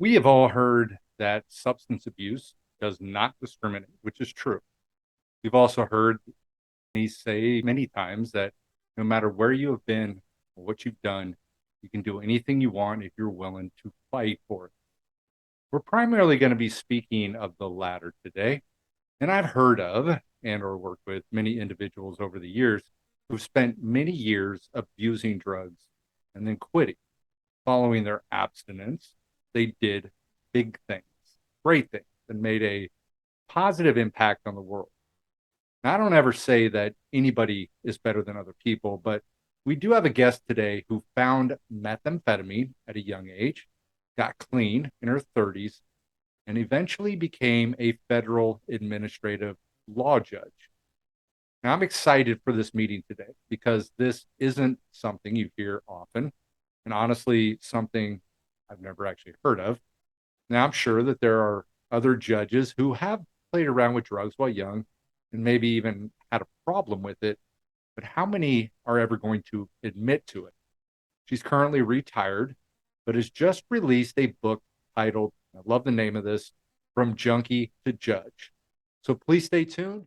We have all heard that substance abuse does not discriminate, which is true. We've also heard me say many times that no matter where you have been or what you've done, you can do anything you want if you're willing to fight for it. We're primarily going to be speaking of the latter today, and I've heard of and or worked with many individuals over the years who've spent many years abusing drugs and then quitting. Following their abstinence, they did big things, great things, and made a positive impact on the world. Now, I don't ever say that anybody is better than other people, but we do have a guest today who found methamphetamine at a young age, got clean in her 30s, and eventually became a federal administrative law judge. Now, I'm excited for this meeting today because this isn't something you hear often, and honestly, something I've never actually heard of. Now, I'm sure that there are other judges who have played around with drugs while young and maybe even had a problem with it, but how many are ever going to admit to it? She's currently retired, but has just released a book titled, I love the name of this, From Junkie to Judge. So please stay tuned.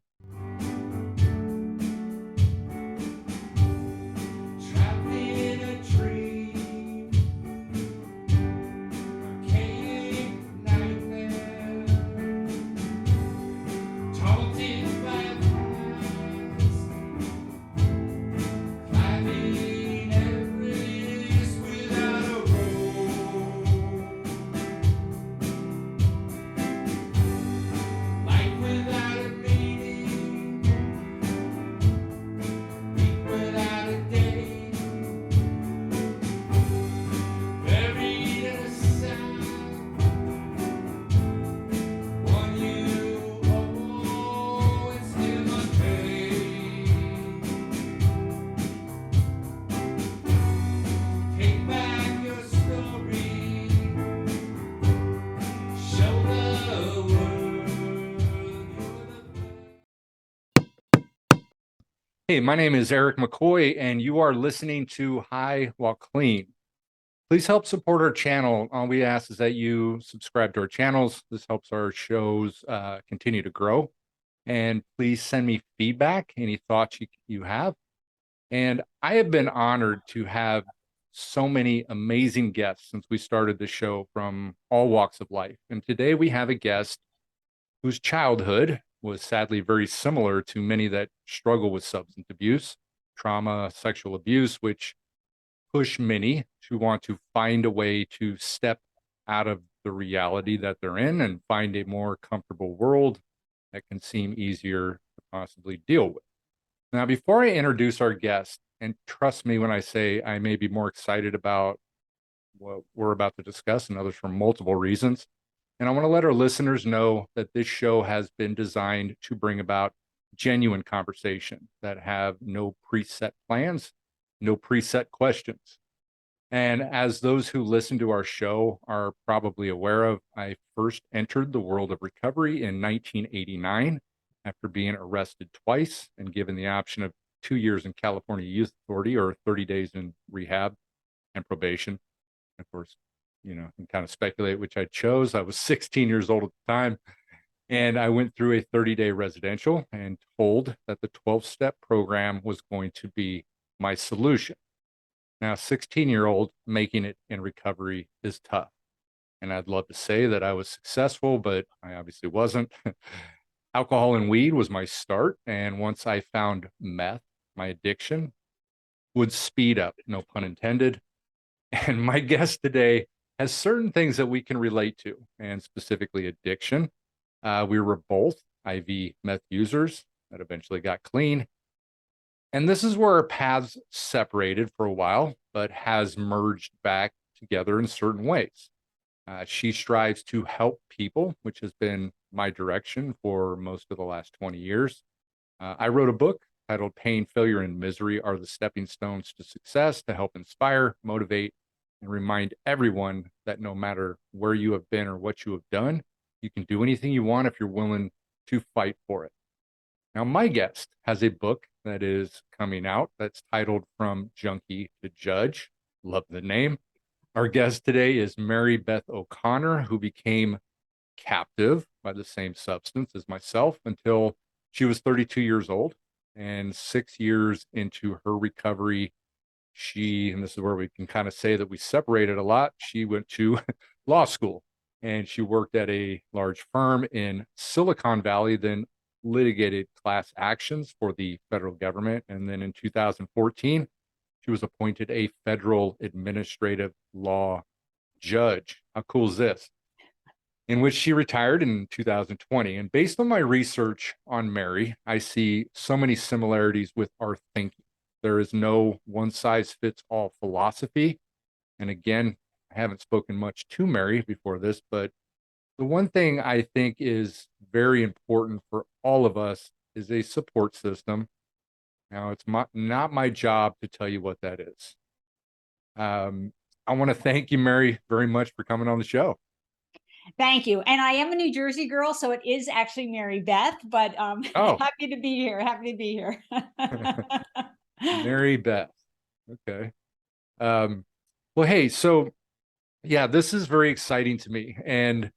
Hey, my name is Eric McCoy, and you are listening to High While Clean. Please help support our channel. All we ask is that you subscribe to our channels. This helps our shows continue to grow. And please send me feedback, any thoughts you have. And I have been honored to have so many amazing guests since we started the show from all walks of life. And today we have a guest whose childhood was sadly very similar to many that struggle with substance abuse, trauma, sexual abuse, which push many to want to find a way to step out of the reality that they're in and find a more comfortable world that can seem easier to possibly deal with. Now, before I introduce our guest, and trust me when I say I may be more excited about what we're about to discuss and others for multiple reasons, and I want to let our listeners know that this show has been designed to bring about genuine conversation that have no preset plans, no preset questions. And as those who listen to our show are probably aware of, I first entered the world of recovery in 1989 after being arrested twice and given the option of 2 years in California Youth Authority or 30 days in rehab and probation. Of course, you can kind of speculate which I chose. I was 16 years old at the time, and I went through a 30-day residential and told that the 12-step program was going to be my solution. Now, 16-year-old making it in recovery is tough. And I'd love to say that I was successful, but I obviously wasn't. Alcohol and weed was my start. And once I found meth, my addiction would speed up, no pun intended. And my guest today has certain things that we can relate to, and specifically addiction. We were both IV meth users that eventually got clean. And this is where our paths separated for a while, but has merged back together in certain ways. She strives to help people, which has been my direction for most of the last 20 years. I wrote a book titled Pain, Failure, and Misery Are the Stepping Stones to Success to help inspire, motivate, and remind everyone that no matter where you have been or what you have done, you can do anything you want if you're willing to fight for it. Now, my guest has a book that is coming out that's titled From Junkie to Judge. Love the name. Our guest today is Mary Beth O'Connor, who became captive by the same substance as myself until she was 32 years old. And 6 years into her recovery, and this is where we can kind of say that we separated a lot, she went to law school and she worked at a large firm in Silicon Valley, then litigated class actions for the federal government. And then in 2014, she was appointed a federal administrative law judge. How cool is this? In which she retired in 2020. And based on my research on Mary, I see so many similarities with our thinking. There is no one size fits all philosophy. And again, I haven't spoken much to Mary before this, but the one thing I think is very important for all of us is a support system. Now, it's not my job to tell you what that is. I want to thank you, Mary, very much for coming on the show. Thank you. And I am a New Jersey girl, so it is actually Mary Beth, but happy to be here. Happy to be here. Mary Beth. Okay. Well, hey, so yeah, this is very exciting to me. And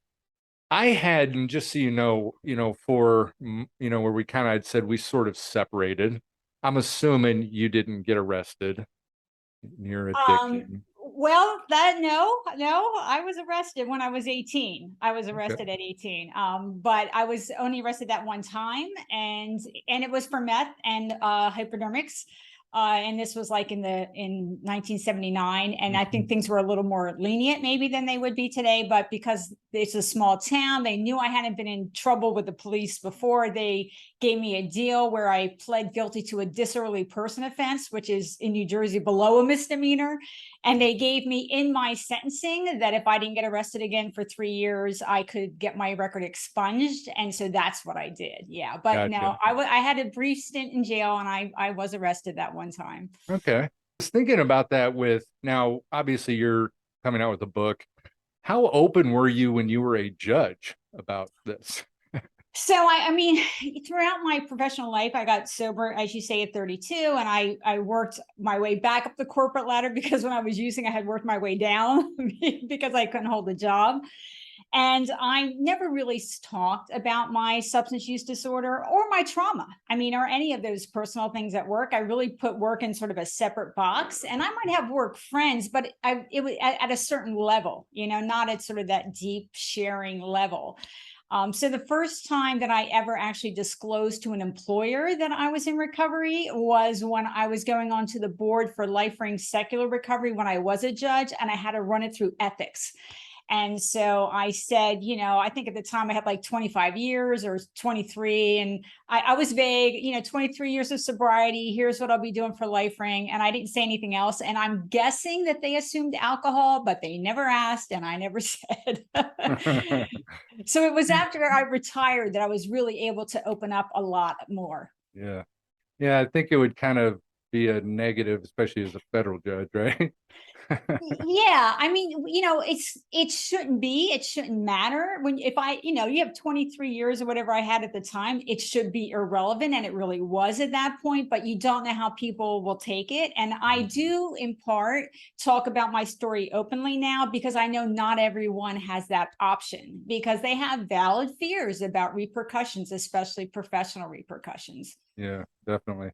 I had, and just so you know, for, where we kind of had said we sort of separated, I'm assuming you didn't get arrested in your addiction. Well, no, I was arrested when I was 18. I was arrested at 18. But I was only arrested that one time, and it was for meth and hypodermics. And this was like in 1979. And I think things were a little more lenient maybe than they would be today. But because it's a small town, they knew I hadn't been in trouble with the police before. They gave me a deal where I pled guilty to a disorderly person offense, which is in New Jersey below a misdemeanor. And they gave me in my sentencing that if I didn't get arrested again for 3 years, I could get my record expunged. And so that's what I did. Yeah. But gotcha. No, I had a brief stint in jail, and I was arrested that one time. Okay. I was thinking about that now, obviously you're coming out with a book. How open were you when you were a judge about this? So I mean, throughout my professional life, I got sober, as you say, at 32, and I worked my way back up the corporate ladder, because when I was using, I had worked my way down because I couldn't hold a job. And I never really talked about my substance use disorder or my trauma. I mean, or any of those personal things at work. I really put work in sort of a separate box. And I might have work friends, but it was at a certain level, not at sort of that deep sharing level. So the first time that I ever actually disclosed to an employer that I was in recovery was when I was going on to the board for Lifelong Secular Recovery when I was a judge, and I had to run it through ethics. And so I said, I think at the time I had like 25 years or 23. And I was vague, 23 years of sobriety. Here's what I'll be doing for Lifelong. And I didn't say anything else. And I'm guessing that they assumed alcohol, but they never asked. And I never said. So it was after I retired that I was really able to open up a lot more. Yeah. Yeah. I think it would kind of be a negative, especially as a federal judge, right? Yeah, I mean, it shouldn't matter if you have 23 years or whatever I had at the time, it should be irrelevant. And it really was at that point, but you don't know how people will take it. And I do in part talk about my story openly now, because I know not everyone has that option, because they have valid fears about repercussions, especially professional repercussions. Yeah, definitely.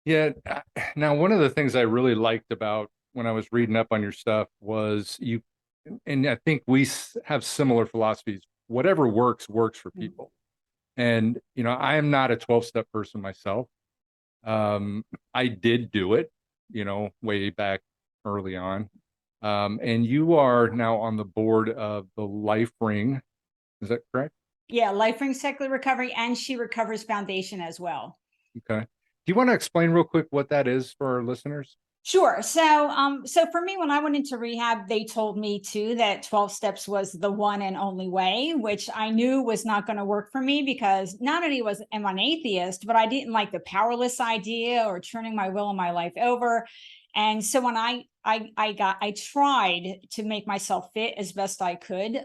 Yeah. Now, one of the things I really liked about when I was reading up on your stuff was and I think we have similar philosophies. Whatever works for people. And, I am not a 12-step person myself. I did do it, way back early on. And you are now on the board of the Lifelong. Is that correct? Yeah, Lifelong Secular Recovery and She Recovers Foundation as well. Okay. Do you want to explain real quick what that is for our listeners? Sure. So for me, when I went into rehab, they told me too that 12 steps was the one and only way, which I knew was not going to work for me, because not only am I an atheist, but I didn't like the powerless idea or turning my will and my life over. And so when I I tried to make myself fit as best I could.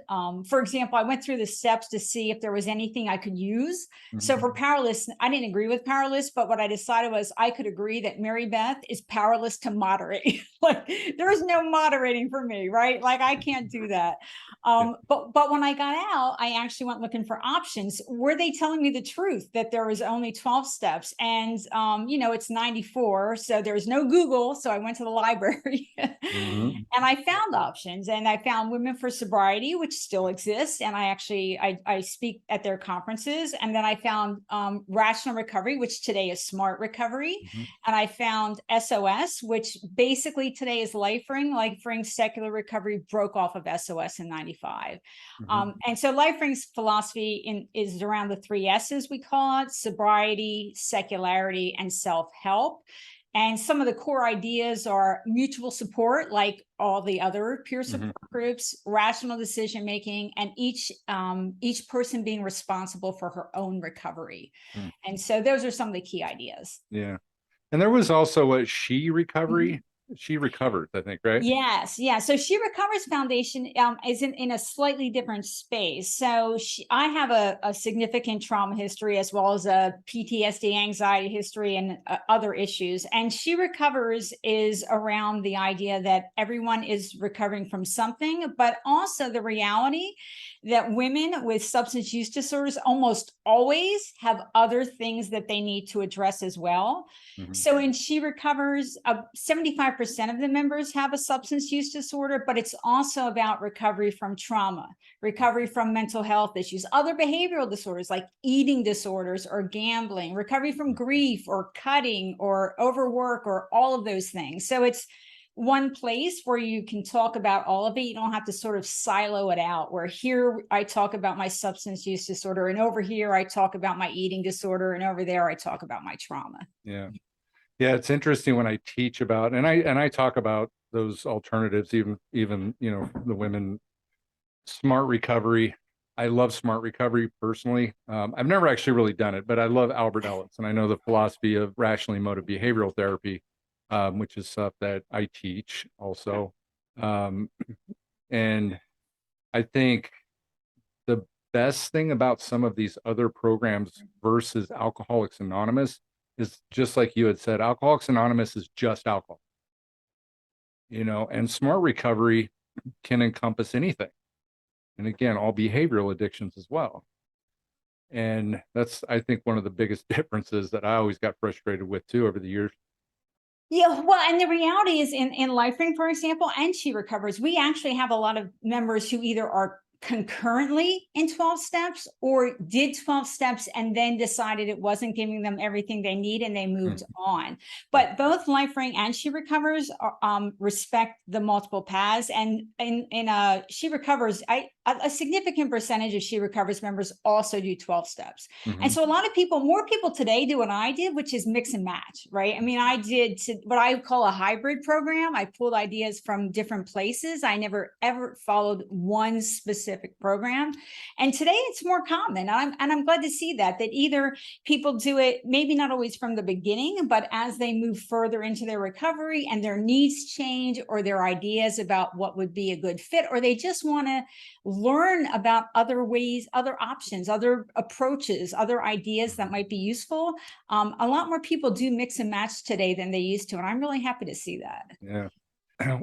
For example, I went through the steps to see if there was anything I could use. So for powerless, I didn't agree with powerless, but what I decided was I could agree that Mary Beth is powerless to moderate. Like there is no moderating for me, right? Like I can't do that. But when I got out, I actually went looking for options. Were they telling me the truth that there was only 12 steps? And you know, it's 94, so there's no Google. So I went to the library and I found options, and I found Women for Sobriety, which still exists. And I speak at their conferences. And then I found Rational Recovery, which today is Smart Recovery. And I found SOS, which basically today is LifeRing. LifeRing Secular Recovery broke off of SOS in 95. And so LifeRing's philosophy is around the 3 S's, we call it: sobriety, secularity, and self-help. And some of the core ideas are mutual support, like all the other peer support groups, rational decision making, and each person being responsible for her own recovery. And so those are some of the key ideas. Yeah. And there was also a She Recovery. She Recovers, I think, right? Yes, yeah. So She Recovers Foundation is in a slightly different space. So I have a significant trauma history, as well as a PTSD, anxiety history, and other issues. And She Recovers is around the idea that everyone is recovering from something, but also the reality that women with substance use disorders almost always have other things that they need to address as well. So in She Recovers, 75% of the members have a substance use disorder, but it's also about recovery from trauma, recovery from mental health issues, other behavioral disorders like eating disorders or gambling, recovery from grief or cutting or overwork or all of those things. So it's one place where you can talk about all of it. You don't have to sort of silo it out, where here I talk about my substance use disorder, and over here I talk about my eating disorder, and over there I talk about my trauma. Yeah. Yeah, it's interesting when I teach about, and I talk about those alternatives, even you know, the women. Smart Recovery. I love Smart Recovery personally. I've never actually really done it, but I love Albert Ellis, and I know the philosophy of rationally motive behavioral therapy, which is stuff that I teach also. And I think the best thing about some of these other programs versus Alcoholics Anonymous is, just like you had said, Alcoholics Anonymous is just alcohol, you know, and Smart Recovery can encompass anything. And again, all behavioral addictions as well. And that's, I think, one of the biggest differences that I always got frustrated with too over the years. Yeah, well, and the reality is in LifeRing, for example, and She Recovers, we actually have a lot of members who either are concurrently in 12 steps or did 12 steps and then decided it wasn't giving them everything they need and they moved on. But both LifeRing and She Recovers respect the multiple paths. And in She Recovers, a significant percentage of She Recovers members also do 12 steps. And so a lot of people, more people today do what I did, which is mix and match, right? I mean, I did what I call a hybrid program. I pulled ideas from different places. I never ever followed one specific program. And today it's more common. And I'm glad to see that either people do it, maybe not always from the beginning, but as they move further into their recovery and their needs change, or their ideas about what would be a good fit, or they just want to learn about other ways, other options, other approaches, other ideas that might be useful. A lot more people do mix and match today than they used to. And I'm really happy to see that. Yeah.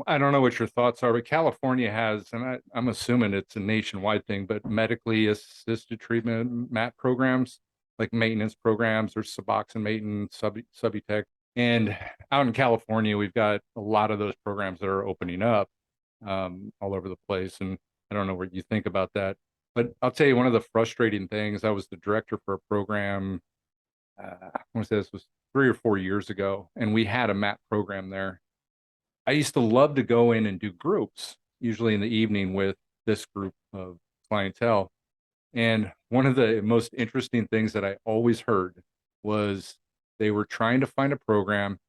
I don't know what your thoughts are, but California has, and I'm assuming it's a nationwide thing, but medically assisted treatment MAT programs, like maintenance programs, or Suboxone maintenance, Subutex. And out in California, we've got a lot of those programs that are opening up all over the place. And I don't know what you think about that, but I'll tell you, one of the frustrating things, I was the director for a program, I want to say this was 3 or 4 years ago, and we had a MAT program there. I used to love to go in and do groups, usually in the evening, with this group of clientele. And one of the most interesting things that I always heard was they were trying to find a program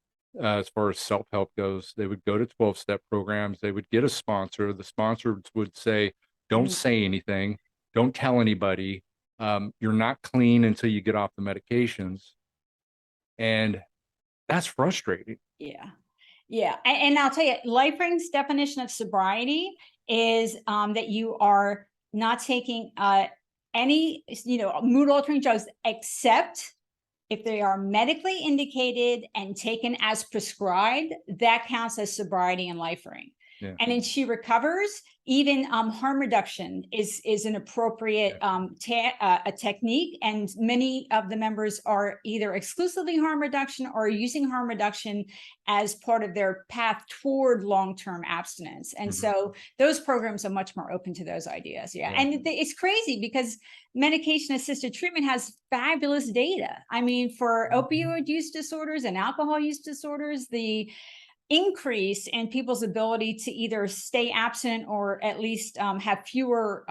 as far as self-help goes. They would go to 12-step programs. They would get a sponsor. The sponsors would say, don't say anything. Don't tell anybody. You're not clean until you get off the medications. And that's frustrating. Yeah. Yeah, and I'll tell you, LifeRing's definition of sobriety is that you are not taking any, mood altering drugs except if they are medically indicated and taken as prescribed. That counts as sobriety and LifeRing. Yeah. And then she recovers. Even harm reduction is an appropriate a technique, and many of the members are either exclusively harm reduction or using harm reduction as part of their path toward long-term abstinence. And so those programs are much more open to those ideas. Yeah. And it's crazy because medication-assisted treatment has fabulous data. I mean, for opioid use disorders and alcohol use disorders, the increase in people's ability to either stay abstinent or at least have fewer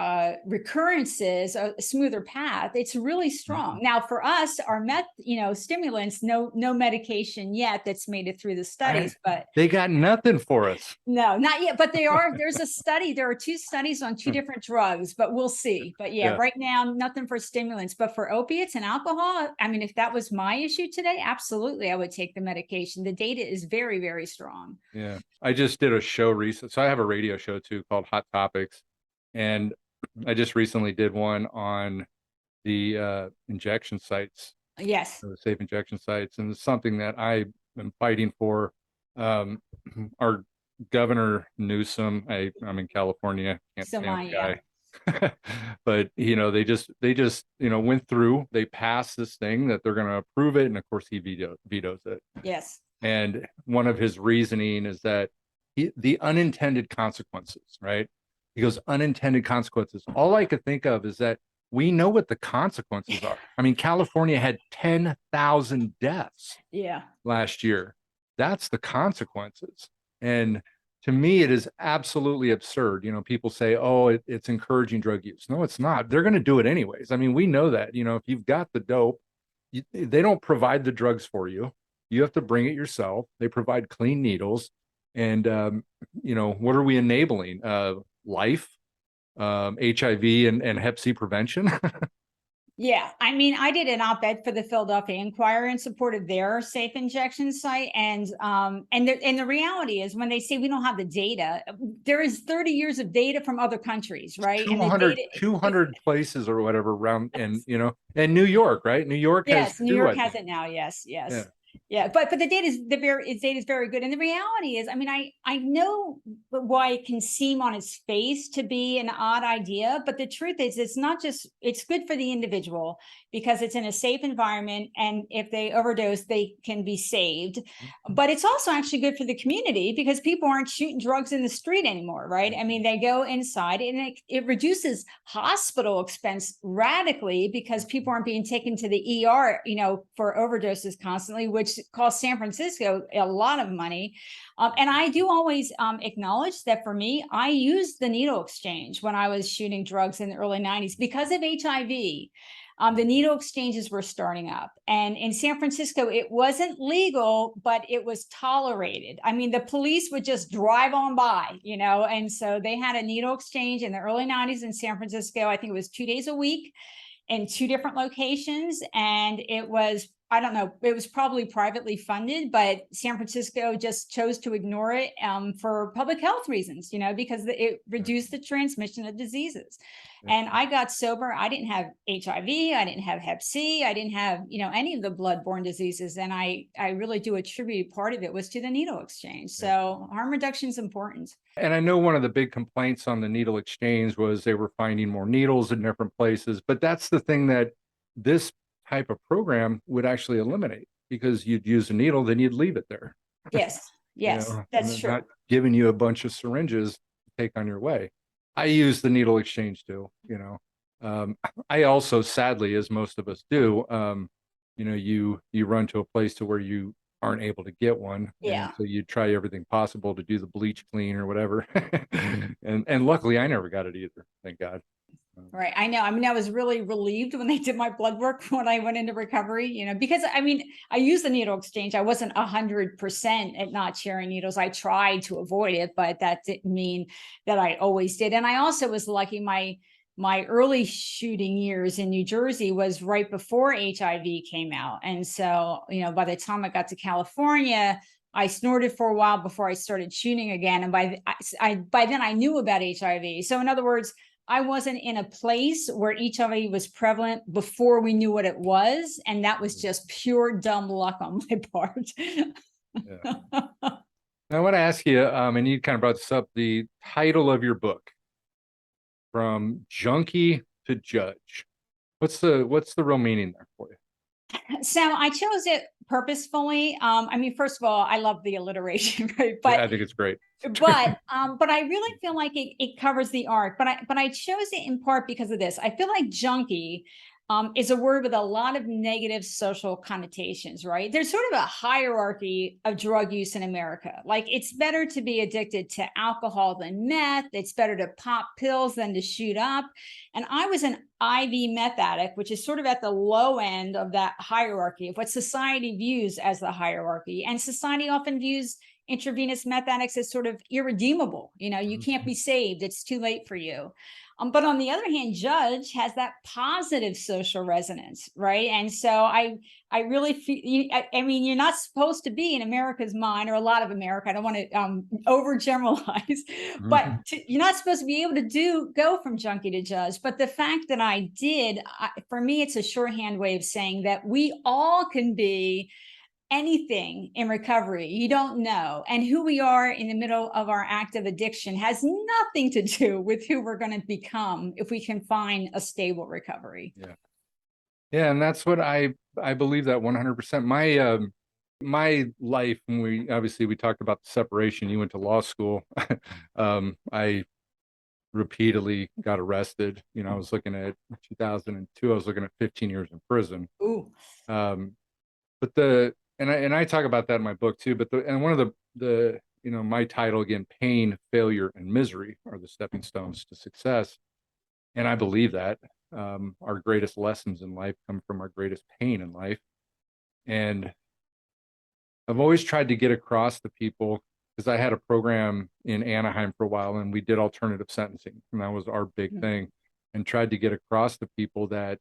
recurrences, a smoother path, it's really strong. Now for us, our meth, stimulants, no medication yet that's made it through the studies, but they got nothing for us. No, not yet, but there's a study, there are 2 studies on 2 different drugs, but we'll see. But yeah, right now, nothing for stimulants, but for opiates and alcohol, I mean, if that was my issue today, absolutely, I would take the medication. The data is very, very strong. Yeah, I just did a show recently. So I have a radio show too called Hot Topics. And I just recently did one on the injection sites. Yes. The safe injection sites. And it's something that I am fighting for. Our Governor Newsom, I'm in California, can't stand the guy. But they just went through, they passed this thing that they're going to approve it, and of course he vetoes it. Yes. And one of his reasoning is that the unintended consequences, right? He goes, unintended consequences. All I could think of is that we know what the consequences are. I mean, California had 10,000 deaths last year. That's the consequences. And to me, it is absolutely absurd. People say, oh, it's encouraging drug use. No, it's not. They're going to do it anyways. I mean, we know that, if you've got the dope, they don't provide the drugs for you. You have to bring it yourself. They provide clean needles. And, what are we enabling? Life, HIV and Hep C prevention. Yeah, I mean, I did an op-ed for the Philadelphia Inquirer in support of their safe injection site, and the reality is, when they say we don't have the data, there is 30 years of data from other countries, right? 200 places or whatever around, and and New York, right? New York has New York has it now. Yes. Yeah, but the data is very good, and the reality is, I mean, I know why it can seem on its face to be an odd idea, but the truth is, it's good for the individual because it's in a safe environment, and if they overdose, they can be saved. But it's also actually good for the community because people aren't shooting drugs in the street anymore, right? I mean, they go inside, and it reduces hospital expense radically because people aren't being taken to the ER, for overdoses constantly, which costs San Francisco a lot of money. And I do always acknowledge that for me, I used the needle exchange when I was shooting drugs in the early 90s because of HIV. The needle exchanges were starting up, and in San Francisco, it wasn't legal, but it was tolerated. I mean, the police would just drive on by, and so they had a needle exchange in the early 90s in San Francisco. I think it was 2 days a week in 2 different locations, and it was, I don't know, it was probably privately funded, but San Francisco just chose to ignore it for public health reasons, because it reduced the transmission of diseases. And I got sober. I didn't have HIV. I didn't have Hep C. I didn't have, any of the bloodborne diseases. And I really do attribute part of it was to the needle exchange. So harm reduction is important. And I know one of the big complaints on the needle exchange was they were finding more needles in different places, but that's the thing that this type of program would actually eliminate, because you'd use a needle, then you'd leave it there. Yes, that's true. Not giving you a bunch of syringes to take on your way. I use the needle exchange too, I also, sadly, as most of us do, you run to a place to where you aren't able to get one. Yeah. So you try everything possible to do the bleach clean or whatever. and luckily I never got it either. Thank God. Right. I know. I mean, I was really relieved when they did my blood work when I went into recovery, because I mean, I used the needle exchange. I wasn't 100% at not sharing needles. I tried to avoid it, but that didn't mean that I always did. And I also was lucky. My early shooting years in New Jersey was right before HIV came out. And so, by the time I got to California, I snorted for a while before I started shooting again. And by then I knew about HIV. So in other words, I wasn't in a place where HIV was prevalent before we knew what it was. And that was just pure dumb luck on my part. Yeah. I want to ask you, and you kind of brought this up, the title of your book, From Junkie to Judge. What's the real meaning there for you? So I chose it purposefully. I mean, first of all, I love the alliteration, right? Yeah, I think it's great. But I really feel like it covers the arc. But I chose it in part because of this. I feel like junkie is a word with a lot of negative social connotations, right? There's sort of a hierarchy of drug use in America. Like it's better to be addicted to alcohol than meth. It's better to pop pills than to shoot up. And I was an IV meth addict, which is sort of at the low end of that hierarchy of what society views as the hierarchy. And society often views intravenous meth addicts as sort of irredeemable. You know, you can't be saved. It's too late for you. But on the other hand, judge has that positive social resonance, right? And so I really feel, I mean, you're not supposed to be in America's mind, or a lot of America. I don't want to overgeneralize, but you're not supposed to be able to go from junkie to judge. But the fact that I did, for me, it's a shorthand way of saying that we all can be anything in recovery. You don't know. And who we are in the middle of our active addiction has nothing to do with who we're going to become if we can find a stable recovery. Yeah. Yeah. And that's what I believe that 100%. My life, when we talked about the separation, you went to law school. I repeatedly got arrested. You know, I was looking at 2002, I was looking at 15 years in prison. Ooh. But and I talk about that in my book too, but one of the my title again, pain, failure, and misery are the stepping stones to success. And I believe that our greatest lessons in life come from our greatest pain in life. And I've always tried to get across to people, because I had a program in Anaheim for a while and we did alternative sentencing, and that was our big thing, and tried to get across to people that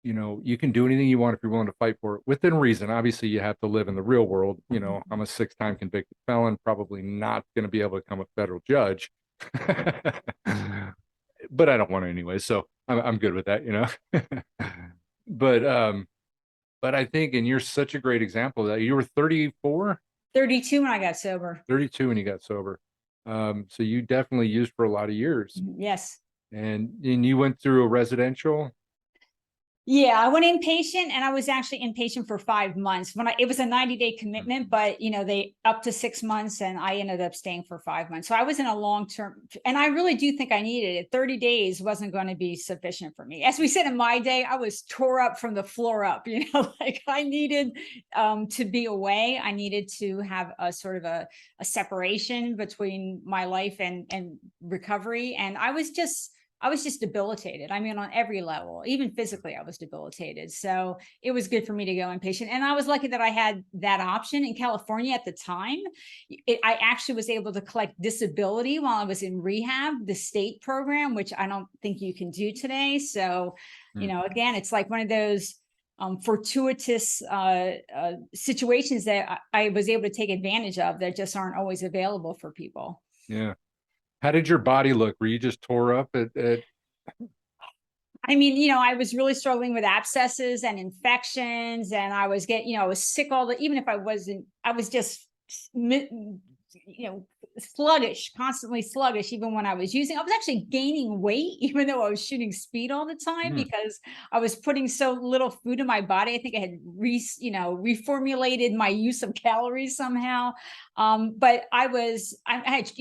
you can do anything you want if you're willing to fight for it within reason. Obviously, you have to live in the real world. I'm a 6-time convicted felon, probably not going to be able to become a federal judge, but I don't want to anyway. So I'm good with that, but I think, and you're such a great example of that. You were 34? 32 when I got sober. 32 when you got sober. So you definitely used for a lot of years. Yes. And you went through a residential. Yeah, I went inpatient, and I was actually inpatient for 5 months. It was a 90-day commitment, but they up to 6 months, and I ended up staying for 5 months. So I was in a long-term, and I really do think I needed it. 30 days wasn't going to be sufficient for me. As we said in my day, I was tore up from the floor up, like I needed to be away. I needed to have a sort of a separation between my life and recovery. And I was just debilitated. I mean, on every level, even physically, I was debilitated. So it was good for me to go inpatient. And I was lucky that I had that option in California at the time. I actually was able to collect disability while I was in rehab, the state program, which I don't think you can do today. So, again, it's like one of those fortuitous situations that I was able to take advantage of that just aren't always available for people. Yeah. How did your body look? Were you just tore up at... I mean, I was really struggling with abscesses and infections, and I was I was sick even if I wasn't, I was just, sluggish, constantly sluggish. Even when I was I was actually gaining weight, even though I was shooting speed all the time, because I was putting so little food in my body. I think I had reformulated my use of calories somehow. But I had,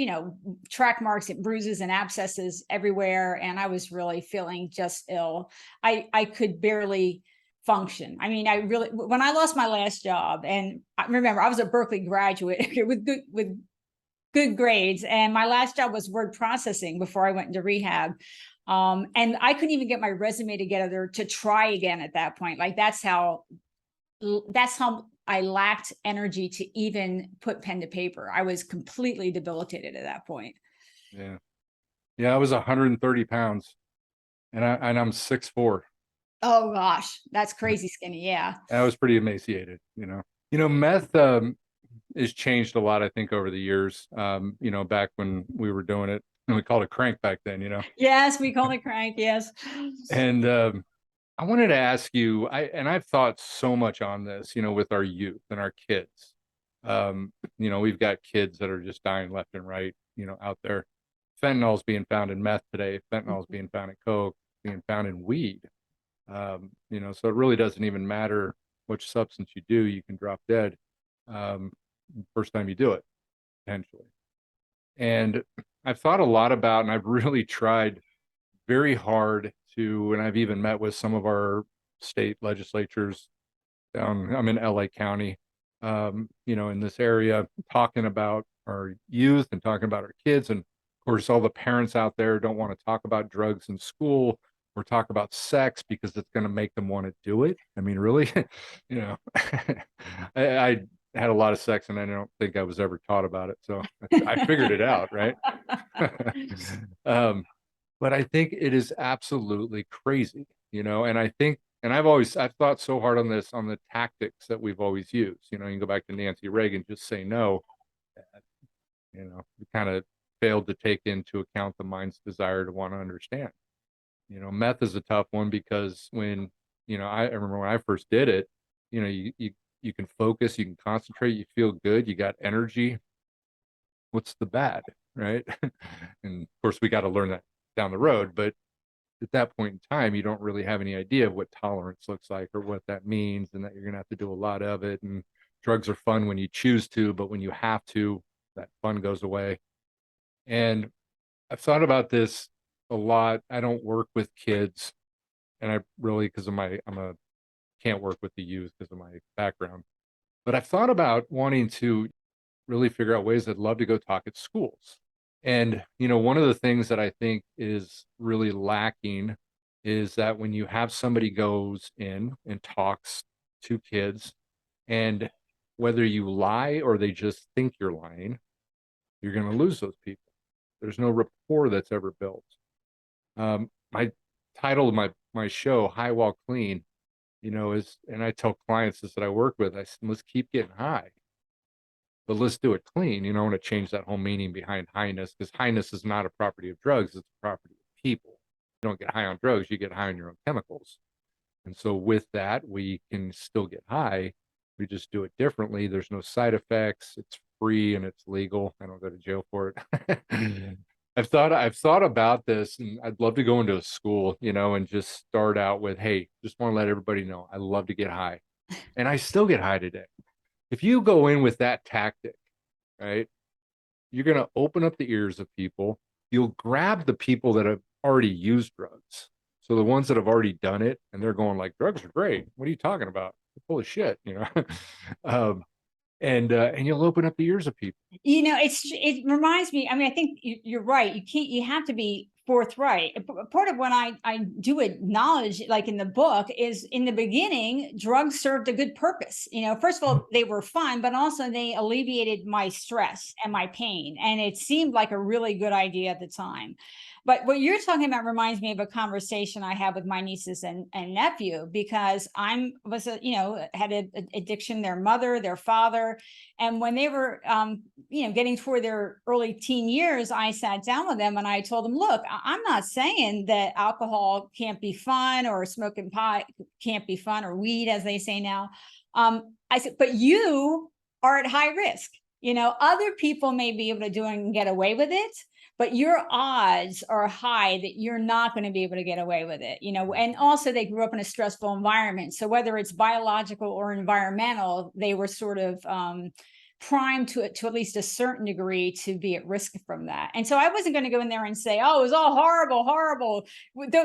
track marks and bruises and abscesses everywhere. And I was really feeling just ill. I could barely function. I mean, when I lost my last job, and I remember I was a Berkeley graduate with good grades, and my last job was word processing before I went into rehab. And I couldn't even get my resume together to try again at that point. Like that's how I lacked energy to even put pen to paper. I was completely debilitated at that point. Yeah. Yeah. I was 130 pounds and I'm 6'4". Oh gosh, that's crazy skinny. Yeah. I was pretty emaciated, meth. has changed a lot, I think, over the years. Back when we were doing it, and we called it crank back then, Yes, we call it crank. Yes. And I wanted to ask you, I've thought so much on this, with our youth and our kids. We've got kids that are just dying left and right, out there. Fentanyl is being found in meth today. Fentanyl is being found in coke, being found in weed. So it really doesn't even matter which substance you do, you can drop dead first time you do it, potentially. And I've thought a lot about, and I've really tried very hard to, and I've even met with some of our state legislatures down, I'm in LA County, in this area, talking about our youth and talking about our kids. And of course, all the parents out there don't want to talk about drugs in school or talk about sex because it's going to make them want to do it. I mean, really, I had a lot of sex and I don't think I was ever taught about it. So I figured it out, right? But I think it is absolutely crazy, and I think, and I've thought so hard on this, on the tactics that we've always used. You can go back to Nancy Reagan, just say no. We kind of failed to take into account the mind's desire to want to understand. Meth is a tough one because when, I remember when I first did it, you can focus, you can concentrate, you feel good, you got energy. What's the bad, right? And of course, we got to learn that down the road, but at that point in time, you don't really have any idea of what tolerance looks like or what that means, and that you're going to have to do a lot of it. And drugs are fun when you choose to, but when you have to, that fun goes away. And I've thought about this a lot. I don't work with kids, and I really, because of can't work with the youth because of my background. But I've thought about wanting to really figure out ways I'd love to go talk at schools. And, one of the things that I think is really lacking is that when you have somebody goes in and talks to kids, and whether you lie or they just think you're lying, you're going to lose those people. There's no rapport that's ever built. My title of my show, High While Clean, is, and I tell clients this that I work with, I said, let's keep getting high, but let's do it clean. I want to change that whole meaning behind highness, because highness is not a property of drugs, it's a property of people. You don't get high on drugs, you get high on your own chemicals. And so with that, we can still get high. We just do it differently. There's no side effects. It's free and it's legal. I don't go to jail for it. I've thought about this, and I'd love to go into a school, and just start out with, hey, just want to let everybody know I love to get high. And I still get high today. If you go in with that tactic, right, you're going to open up the ears of people. You'll grab the people that have already used drugs. So the ones that have already done it, and they're going like, drugs are great. What are you talking about? You're full of shit, and you'll open up the ears of people. It reminds me, I mean, I think you're right. You have to be forthright. Part of what I do acknowledge, like in the book, is in the beginning, drugs served a good purpose. First of all, they were fun, but also they alleviated my stress and my pain. And it seemed like a really good idea at the time. But what you're talking about reminds me of a conversation I had with my nieces and nephew, because had an addiction, their mother, their father. And when they were, getting toward their early teen years, I sat down with them and I told them, look, I'm not saying that alcohol can't be fun or smoking pot can't be fun, or weed, as they say now. I said, but you are at high risk. Other people may be able to do it and get away with it, but your odds are high that you're not going to be able to get away with it, and also they grew up in a stressful environment. So whether it's biological or environmental, they were sort of primed to at least a certain degree to be at risk from that. And so I wasn't going to go in there and say, oh, it was all horrible.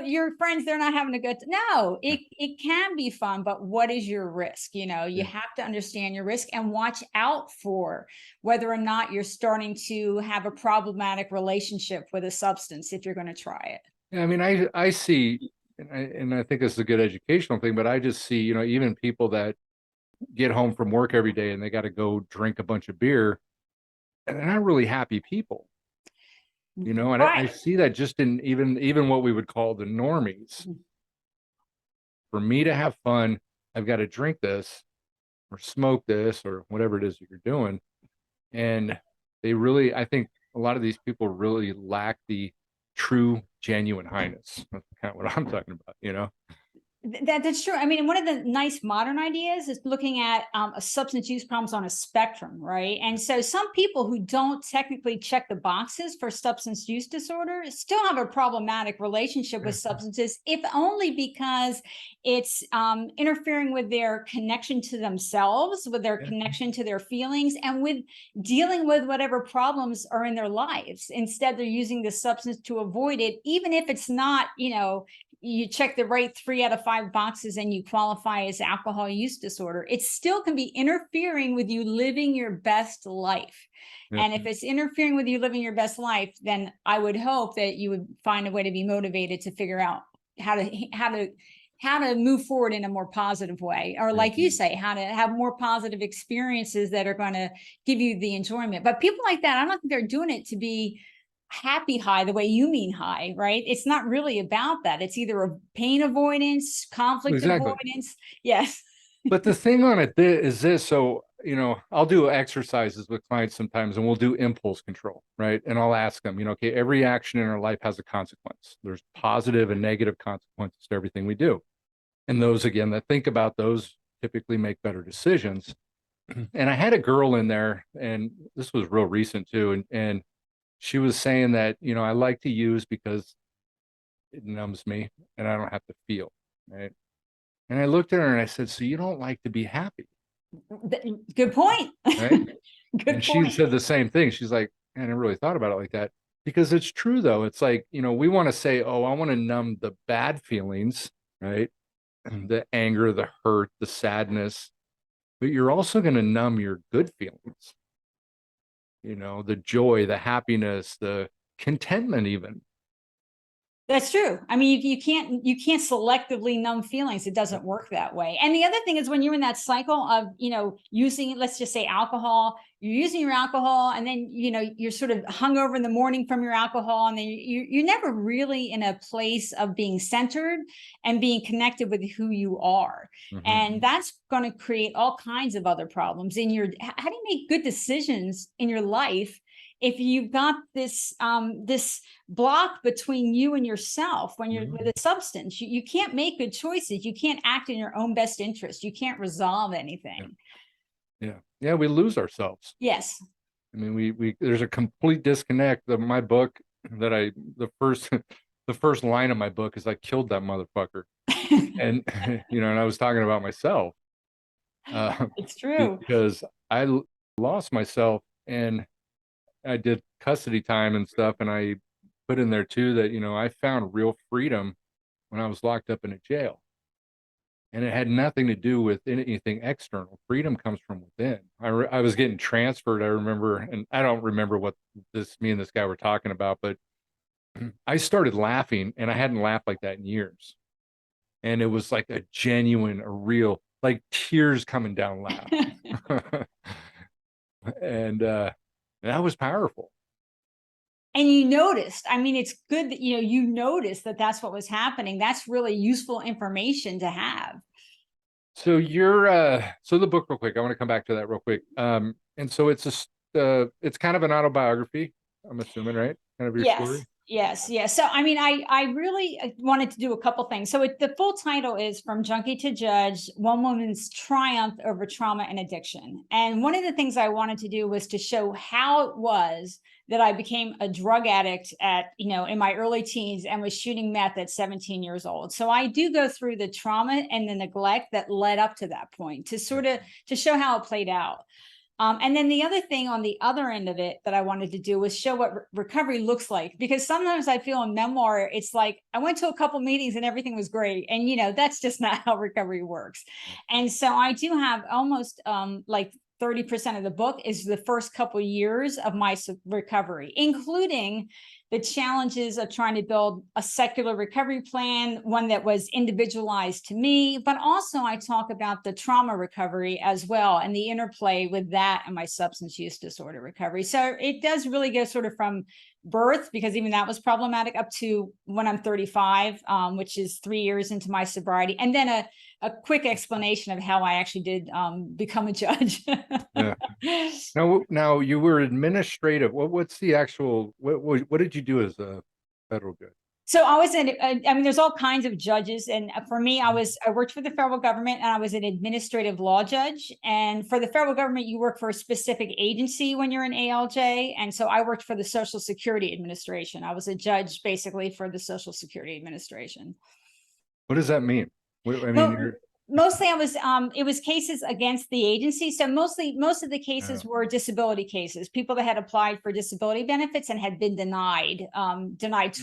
Your friends, they're not having a good time. No, it can be fun, but what is your risk? You have to understand your risk and watch out for whether or not you're starting to have a problematic relationship with a substance if you're going to try it. Yeah, I mean, I see, and I think it's a good educational thing, but I just see, even people that get home from work every day and they got to go drink a bunch of beer, and they're not really happy people, and Right. I see that just in even what we would call the normies. For me to have fun, I've got to drink this or smoke this or whatever it is that you're doing. And they really, I think a lot of these people really lack the true, genuine highness. That's kind of what I'm talking about, you know? That's true. I mean, one of the nice modern ideas is looking at a substance use problems on a spectrum, right? And so some people who don't technically check the boxes for substance use disorder still have a problematic relationship with substances, if only because it's interfering with their connection to themselves, with their connection to their feelings, and with dealing with whatever problems are in their lives. Instead, they're using the substance to avoid it, even if it's not, you check the right 3 out of 5 boxes and you qualify as alcohol use disorder, it still can be interfering with you living your best life. Yeah. And if it's interfering with you living your best life, then I would hope that you would find a way to be motivated to figure out how to move forward in a more positive way, or like you say, how to have more positive experiences that are going to give you the enjoyment. But people like that, I don't think they're doing it to be happy high the way you mean high, right? It's not really about that. It's either a pain avoidance, conflict avoidance. Yes. But the thing on it is this. So, I'll do exercises with clients sometimes, and we'll do impulse control, right? And I'll ask them, okay, every action in our life has a consequence. There's positive and negative consequences to everything we do. And those, again, that think about those typically make better decisions. And I had a girl in there, and this was real recent too. And she was saying that, I like to use because it numbs me and I don't have to feel, right? And I looked at her and I said, so you don't like to be happy? Good point. Right? Good and point. She said the same thing. She's like, I never really thought about it like that. Because it's true, though. It's like, we want to say, oh, I want to numb the bad feelings, right? The anger, the hurt, the sadness. But you're also going to numb your good feelings. The joy, the happiness, the contentment, even. That's true. I mean, you can't selectively numb feelings. It doesn't work that way. And the other thing is, when you're in that cycle of, using, let's just say, alcohol, you're using your alcohol, and then, you're sort of hungover in the morning from your alcohol, and then you're never really in a place of being centered and being connected with who you are. Mm-hmm. And that's going to create all kinds of other problems in your, how do you make good decisions in your life if you've got this this block between you and yourself when you're with a substance? You can't make good choices. You can't act in your own best interest. You can't resolve anything. Yeah, we lose ourselves. Yes. I mean, we there's a complete disconnect. My book that the first line of my book is, I killed that motherfucker. And and I was talking about myself. It's true. Because I lost myself, and I did custody time and stuff, and I put in there too that, I found real freedom when I was locked up in a jail. And it had nothing to do with anything external. Freedom comes from within. I was getting transferred, I remember, and I don't remember what me and this guy were talking about, but I started laughing, and I hadn't laughed like that in years. And it was like a genuine, a real, like tears coming down laugh. And that was powerful. And you noticed, I mean, it's good that, you noticed that that's what was happening. That's really useful information to have. So so the book, real quick, I want to come back to that real quick. And so it's kind of an autobiography, I'm assuming, right? Kind of your story. Yes. So, I mean, I really wanted to do a couple things. So the full title is From Junkie to Judge, One Woman's Triumph Over Trauma and Addiction. And one of the things I wanted to do was to show how it was that I became a drug addict in my early teens and was shooting meth at 17 years old. So I do go through the trauma and the neglect that led up to that point to show how it played out. And then the other thing on the other end of it that I wanted to do was show what recovery looks like, because sometimes I feel in memoir, it's like I went to a couple meetings and everything was great. And, that's just not how recovery works. And so I do have almost like 30% of the book is the first couple of years of my recovery, including the challenges of trying to build a secular recovery plan, one that was individualized to me, but also I talk about the trauma recovery as well and the interplay with that and my substance use disorder recovery. So it does really go sort of from birth, because even that was problematic, up to when I'm 35, which is 3 years into my sobriety. And then a quick explanation of how I actually did become a judge. Yeah. Now you were administrative. What's the actual, what did you do as a federal judge? So I was I mean, there's all kinds of judges. And for me, I worked for the federal government, and I was an administrative law judge. And for the federal government, you work for a specific agency when you're an ALJ. And so I worked for the Social Security Administration. I was a judge basically for the Social Security Administration. What does that mean? I mean, Well, mostly it was cases against the agency. So most of the cases were disability cases, people that had applied for disability benefits and had been denied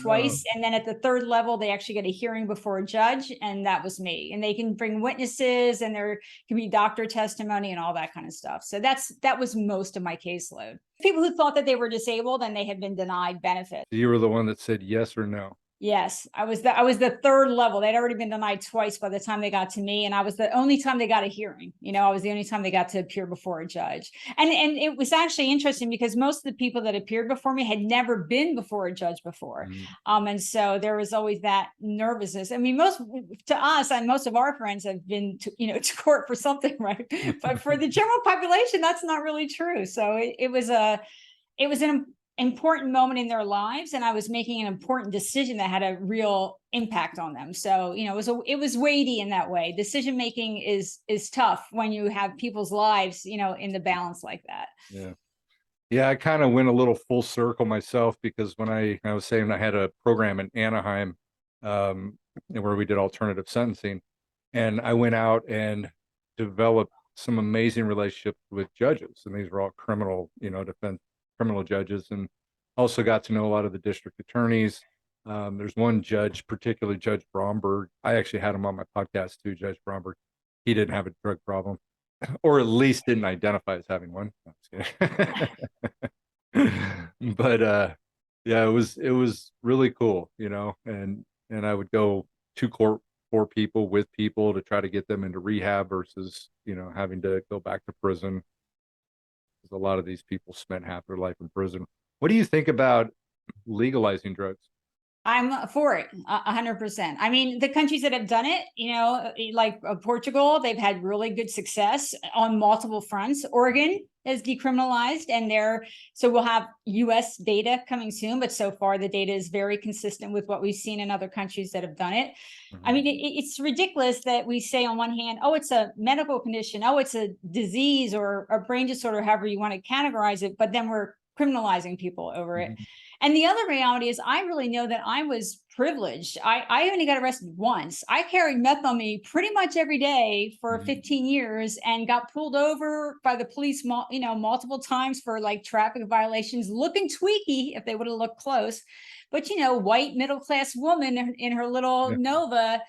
twice. And then at the third level, they actually get a hearing before a judge, and that was me. And they can bring witnesses, and there can be doctor testimony and all that kind of stuff. So that was most of my caseload. People who thought that they were disabled and they had been denied benefits. You were the one that said yes or no. Yes, I was the third level. They'd already been denied twice by the time they got to me, and I was the only time they got a hearing. I was the only time they got to appear before a judge. And it was actually interesting because most of the people that appeared before me had never been before a judge before. And so there was always that nervousness. I mean, most of our friends have been to court for something, right? But for the general population, that's not really true. So it was an important moment in their lives, and I was making an important decision that had a real impact on them. So it was weighty in that way. Decision making is tough when you have people's lives in the balance like that. Yeah, I kind of went a little full circle myself, because when I was saying I had a program in Anaheim where we did alternative sentencing, and I went out and developed some amazing relationships with judges, and these were all criminal defense criminal judges, and also got to know a lot of the district attorneys. There's one judge, particularly Judge Bromberg. I actually had him on my podcast too, Judge Bromberg. He didn't have a drug problem, or at least didn't identify as having one. But yeah, it was really cool, and I would go to court for people, with people, to try to get them into rehab versus having to go back to prison. A lot of these people spent half their life in prison. What do you think about legalizing drugs? I'm for it 100%. I mean, the countries that have done it, like Portugal, they've had really good success on multiple fronts. Oregon is decriminalized, and so we'll have US data coming soon, but so far the data is very consistent with what we've seen in other countries that have done it. I mean, it's ridiculous that we say on one hand, oh, it's a medical condition, oh, it's a disease or a brain disorder, however you want to categorize it, but then we're criminalizing people over it. And the other reality is, I really know that I was privileged. I only got arrested once. I carried meth on me pretty much every day for 15 years, and got pulled over by the police, multiple times for like traffic violations, looking tweaky if they would have looked close. But white middle-class woman in her little Nova,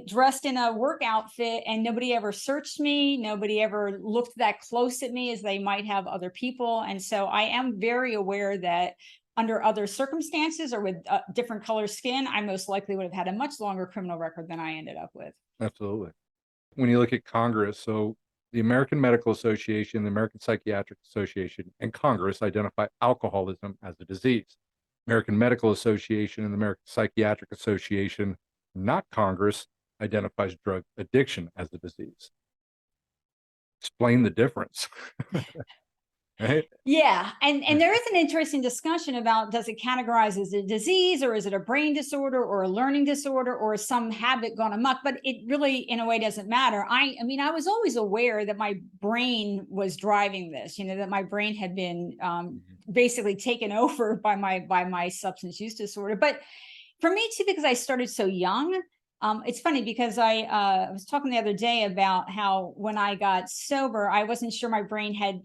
dressed in a work outfit, and nobody ever searched me. Nobody ever looked that close at me as they might have other people. And so I am very aware that under other circumstances or with different color skin, I most likely would have had a much longer criminal record than I ended up with. Absolutely. When you look at Congress, so the American Medical Association, the American Psychiatric Association, and Congress identify alcoholism as a disease. American Medical Association and the American Psychiatric Association, not Congress, identifies drug addiction as a disease. Explain the difference. Right? Yeah. And there is an interesting discussion about, does it categorize as a disease, or is it a brain disorder or a learning disorder or some habit gone amok? But it really, in a way, doesn't matter. I mean, I was always aware that my brain was driving this, that my brain had been basically taken over by my substance use disorder. But for me too, because I started so young, it's funny because I was talking the other day about how when I got sober, I wasn't sure my brain had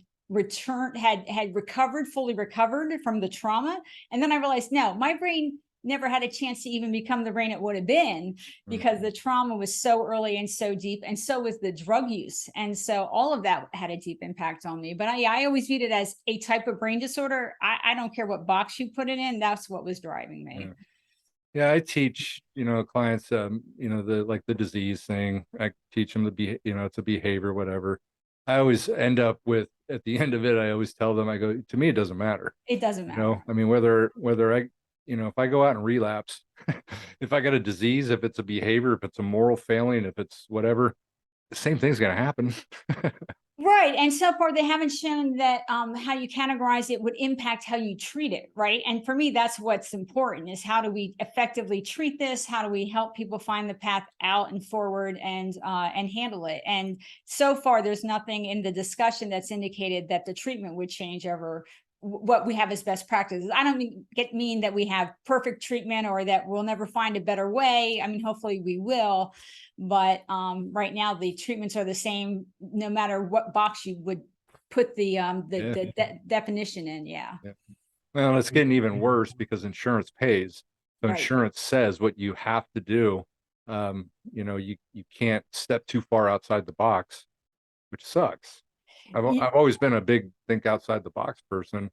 fully recovered from the trauma. And then I realized, no, my brain never had a chance to even become the brain it would have been, because the trauma was so early and so deep, and so was the drug use. And so all of that had a deep impact on me. But I always viewed it as a type of brain disorder. I don't care what box you put it in. That's what was driving me. Yeah, I teach, clients, the disease thing. I teach them it's a behavior, whatever. I always end up with, at the end of it, I always tell them, I go, to me, it doesn't matter. It doesn't You matter. know, I mean, whether I, if I go out and relapse, if I got a disease, if it's a behavior, if it's a moral failing, if it's whatever, the same thing's going to happen. Right. And so far, they haven't shown that how you categorize it would impact how you treat it. Right. And for me, that's what's important is how do we effectively treat this? How do we help people find the path out and forward and handle it? And so far, there's nothing in the discussion that's indicated that the treatment would change over what we have as best practices. I don't mean that we have perfect treatment or that we'll never find a better way. I mean, hopefully we will. But right now the treatments are the same, no matter what box you would put the definition in. Yeah. Well, it's getting even worse because insurance pays. So Right. insurance says what you have to do. You can't step too far outside the box, which sucks. I've always been a big think outside the box person.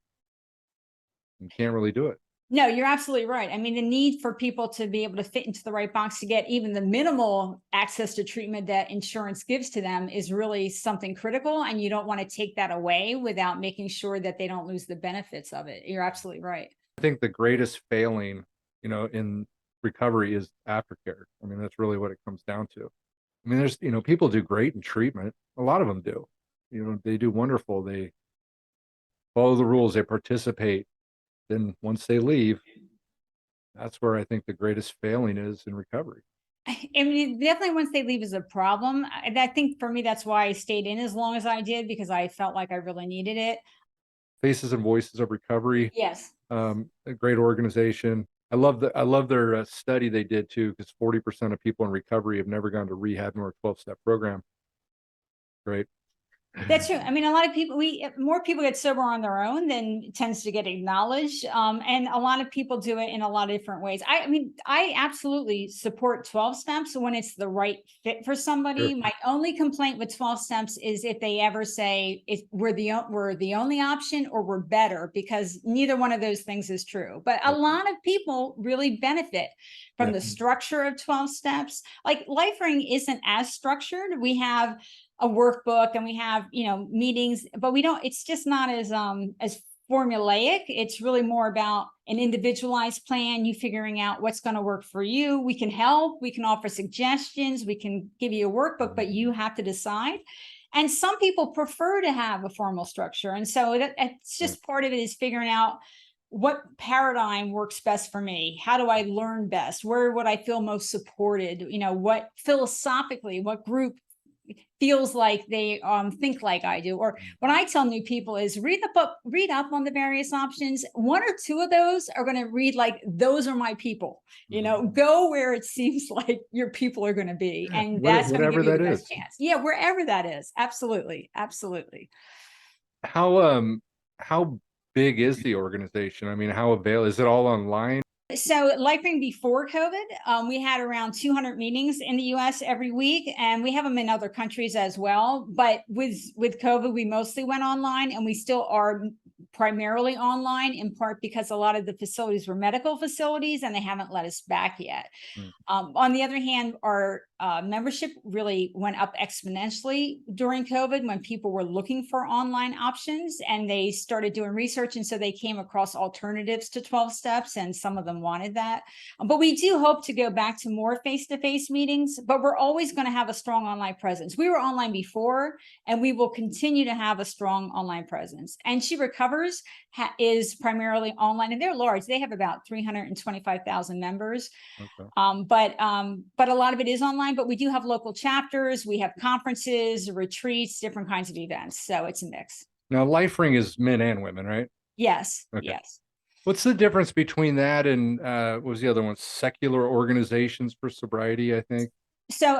You can't really do it. No, you're absolutely right. I mean, the need for people to be able to fit into the right box to get even the minimal access to treatment that insurance gives to them is really something critical. And you don't want to take that away without making sure that they don't lose the benefits of it. You're absolutely right. I think the greatest failing, in recovery is aftercare. I mean, that's really what it comes down to. I mean, there's, people do great in treatment. A lot of them do. They do wonderful. They follow the rules, they participate. Then once they leave, that's where I think the greatest failing is in recovery. I mean, definitely once they leave is a problem. I think for me, that's why I stayed in as long as I did, because I felt like I really needed it. Faces and Voices of Recovery. Yes. A great organization. I love their study they did too, because 40% of people in recovery have never gone to rehab nor a 12-step program. Great. That's true. I mean, a lot of people, more people get sober on their own than tends to get acknowledged. And a lot of people do it in a lot of different ways. I mean, I absolutely support 12 steps when it's the right fit for somebody. Sure. My only complaint with 12 steps is if they ever say we're the only option or we're better, because neither one of those things is true. But a lot of people really benefit from the structure of 12 steps. Like LifeRing isn't as structured. We have a workbook and we have meetings, but it's just not as formulaic. It's really more about an individualized plan, you figuring out what's going to work for you. We can help, we can offer suggestions, we can give you a workbook, but you have to decide. And some people prefer to have a formal structure, and so it's just part of it is figuring out what paradigm works best for me. How do I learn best? Where would I feel most supported? What philosophically, what group feels like they think like I do. Or what I tell new people is read the book, read up on the various options. One or two of those are going to read like, those are my people. Go where it seems like your people are going to be, and that's going to give you the best chance. Yeah, wherever that is. Absolutely. How big is the organization? I mean, how available is it? All online? So LifeRing before COVID, we had around 200 meetings in the US every week, and we have them in other countries as well. But with COVID, we mostly went online, and we still are primarily online, in part because a lot of the facilities were medical facilities and they haven't let us back yet. On the other hand, our membership really went up exponentially during COVID when people were looking for online options, and they started doing research. And so they came across alternatives to 12 steps, and some of them wanted that. But we do hope to go back to more face-to-face meetings, but we're always going to have a strong online presence. We were online before, and we will continue to have a strong online presence. And She Recovers is primarily online, and they're large. They have about 325,000 members. Okay. But a lot of it is online, but we do have local chapters. We have conferences, retreats, different kinds of events. So it's a mix. Now, LifeRing is men and women, right? Yes. Okay. Yes. What's the difference between that and what was the other one? Secular Organizations for Sobriety, I think. So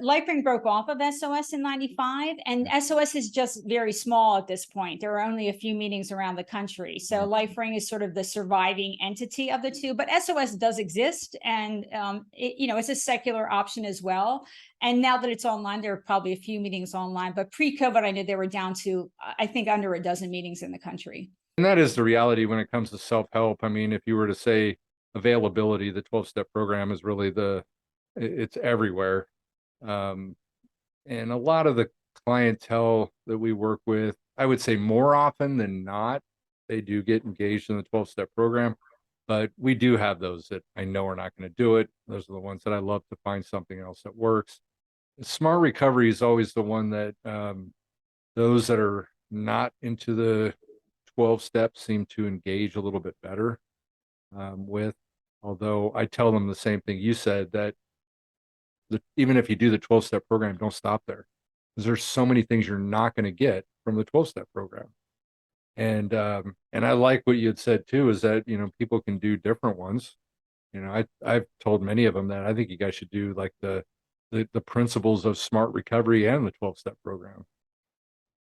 LifeRing broke off of SOS in 95, and SOS is just very small at this point. There are only a few meetings around the country. So LifeRing is sort of the surviving entity of the two, but SOS does exist, and it's a secular option as well. And now that it's online, there are probably a few meetings online, but pre-COVID, I knew they were down to, I think, under a dozen meetings in the country. And that is the reality when it comes to self-help. I mean, if you were to say availability, the 12-step program is really it's everywhere. And a lot of the clientele that we work with, I would say more often than not, they do get engaged in the 12-step program. But we do have those that I know are not going to do it. Those are the ones that I love to find something else that works. Smart recovery is always the one that those that are not into the 12 steps seem to engage a little bit better with. Although I tell them the same thing you said, that even if you do the 12-step program, don't stop there, because there's so many things you're not going to get from the 12-step program. And I like what you had said too, is that, you know, people can do different ones. You know, I've told many of them that I think you guys should do like the principles of smart recovery and the 12-step program.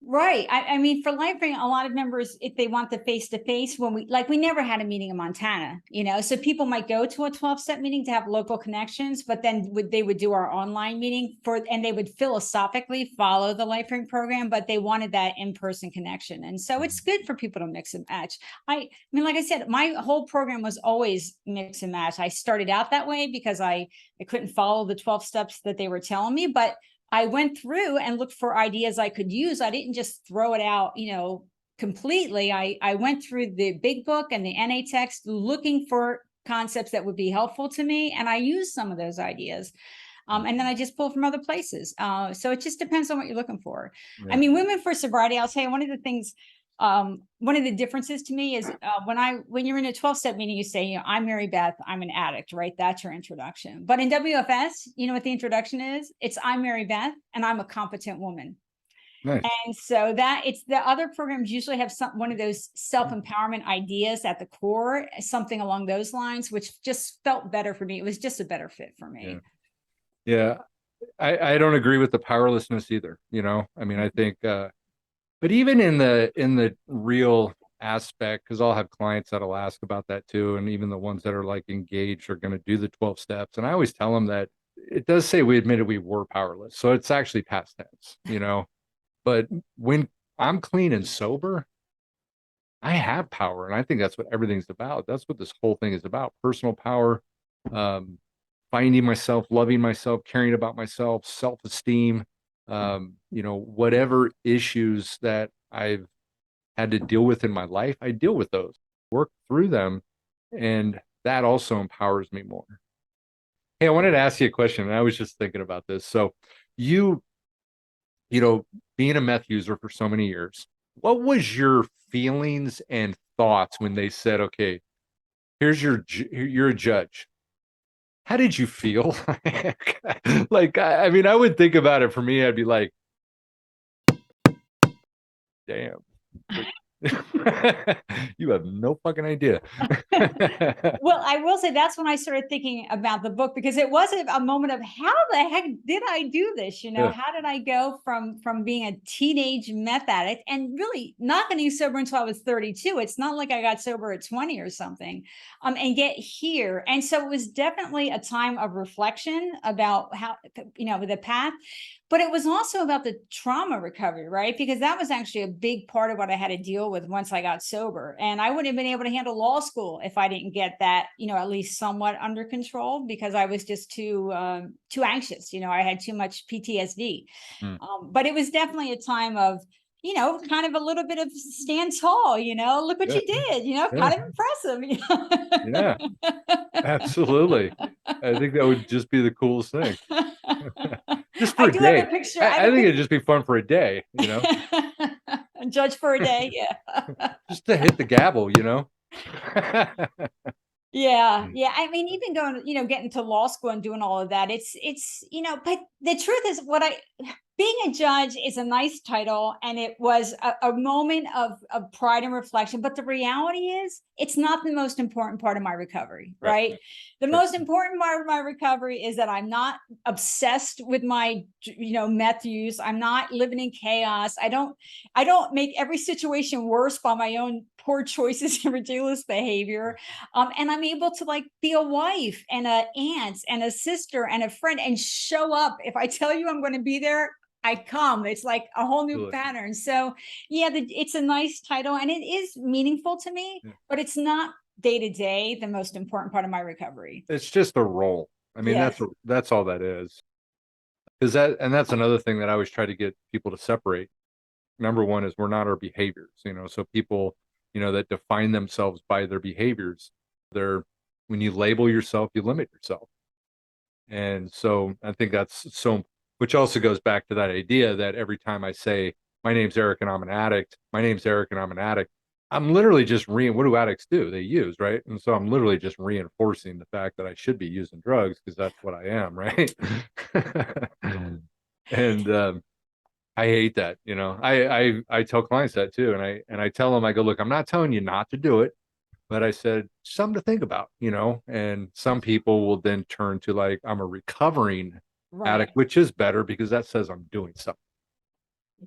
Right. I mean, for LifeBring, a lot of members, if they want the face-to-face, when we never had a meeting in Montana, you know, so people might go to a 12-step meeting to have local connections, but then they would do our online meeting and they would philosophically follow the LifeBring program, but they wanted that in-person connection. And so it's good for people to mix and match. I mean, like I said, my whole program was always mix and match. I started out that way because I couldn't follow the 12 steps that they were telling me, but I went through and looked for ideas I could use. I didn't just throw it out, you know, completely. I went through the big book and the NA text looking for concepts that would be helpful to me. And I used some of those ideas. And then I just pull from other places. So it just depends on what you're looking for. Yeah. I mean, Women for Sobriety, I'll tell you, one of the things, one of the differences to me is when you're in a 12-step meeting, you say, you know, I'm Mary Beth, I'm an addict, right? That's your introduction. But in WFS, you know what the introduction is? It's I'm Mary Beth and I'm a competent woman. Nice. And so that it's the other programs usually have one of those self-empowerment ideas at the core, something along those lines, which just felt better for me. It was just a better fit for me. Yeah. I don't agree with the powerlessness either. You know, I mean, I think but even in the real aspect, because I'll have clients that'll ask about that too, and even the ones that are like engaged are going to do the 12 steps. And I always tell them that it does say we admitted we were powerless, so it's actually past tense, you know. But when I'm clean and sober, I have power, and I think that's what everything's about. That's what this whole thing is about: personal power, finding myself, loving myself, caring about myself, self-esteem. You know, whatever issues that I've had to deal with in my life, I deal with those, work through them, and that also empowers me more. Hey, I wanted to ask you a question, and I was just thinking about this. So you know, being a meth user for so many years, what was your feelings and thoughts when they said, okay, you're a judge? How did you feel? Like, I mean, I would think about it. For me, I'd be like, damn. You have no fucking idea. Well, I will say that's when I started thinking about the book, because it was a moment of how the heck did I do this? You know, Yeah. how did I go from being a teenage meth addict and really not getting sober until I was 32? It's not like I got sober at 20 or something, and get here. And so it was definitely a time of reflection about how, you know, the path. But it was also about the trauma recovery, right? Because that was actually a big part of what I had to deal with once I got sober. And I wouldn't have been able to handle law school if I didn't get that, you know, at least somewhat under control, because I was just too anxious. You know, I had too much PTSD. But it was definitely a time of, you know, kind of a little bit of stand tall, you know, look what you did, you know, kind of impressive. You know? Yeah, absolutely. I think that would just be the coolest thing. Just for I a do have a day. picture. I think it'd just be fun for a day, you know, Judge for a day. Yeah. just to hit the gavel, you know. Yeah. I mean, even going, you know, getting to law school and doing all of that, it's, you know, but the truth is being a judge is a nice title, and it was a moment of pride and reflection. But the reality is, it's not the most important part of my recovery, right? The most important part of my recovery is that I'm not obsessed with my, you know, meth use. I'm not living in chaos. I don't make every situation worse by my own poor choices and ridiculous behavior. And I'm able to like be a wife and an aunt and a sister and a friend and show up. If I tell you I'm going to be there, I come. It's like a whole new pattern. So yeah, it's a nice title and it is meaningful to me, but it's not day to day the most important part of my recovery. It's just a role. I mean, Yes. that's all that is. Because that's another thing that I always try to get people to separate. Number one is we're not our behaviors, so people, that define themselves by their behaviors, when you label yourself, you limit yourself. And so I think that's so, which also goes back to that idea that every time I say, my name's Eric and I'm an addict, my name's Eric and I'm an addict, I'm literally just what do addicts do? They use, right? And so I'm literally just reinforcing the fact that I should be using drugs because that's what I am, right? And I hate that, I tell clients that too. And I tell them, I go, look, I'm not telling you not to do it, but I said something to think about, and some people will then turn to like, I'm a recovering addict, which is better because that says I'm doing something.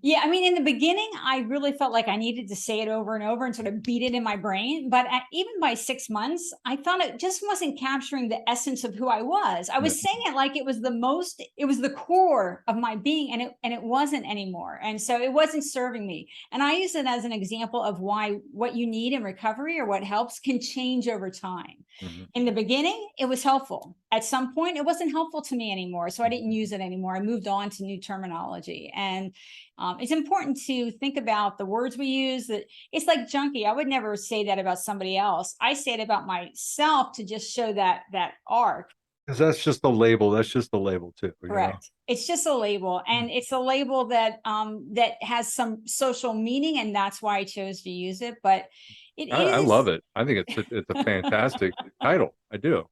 Yeah, I mean, in the beginning, I really felt like I needed to say it over and over and sort of beat it in my brain. But even by 6 months, I thought it just wasn't capturing the essence of who I was. I was saying it like it was the core of my being, and it wasn't anymore. And so it wasn't serving me. And I use it as an example of why what you need in recovery or what helps can change over time. In the beginning, it was helpful. At some point, it wasn't helpful to me anymore. So I didn't use it anymore. I moved on to new terminology. And it's important to think about the words we use. That it's like junkie. I would never say that about somebody else. I say it about myself to just show that arc. Because that's just the label. That's just the label too. Correct. It's just a label, and it's a label that that has some social meaning, and that's why I chose to use it. But I love it. I think it's a fantastic title. I do.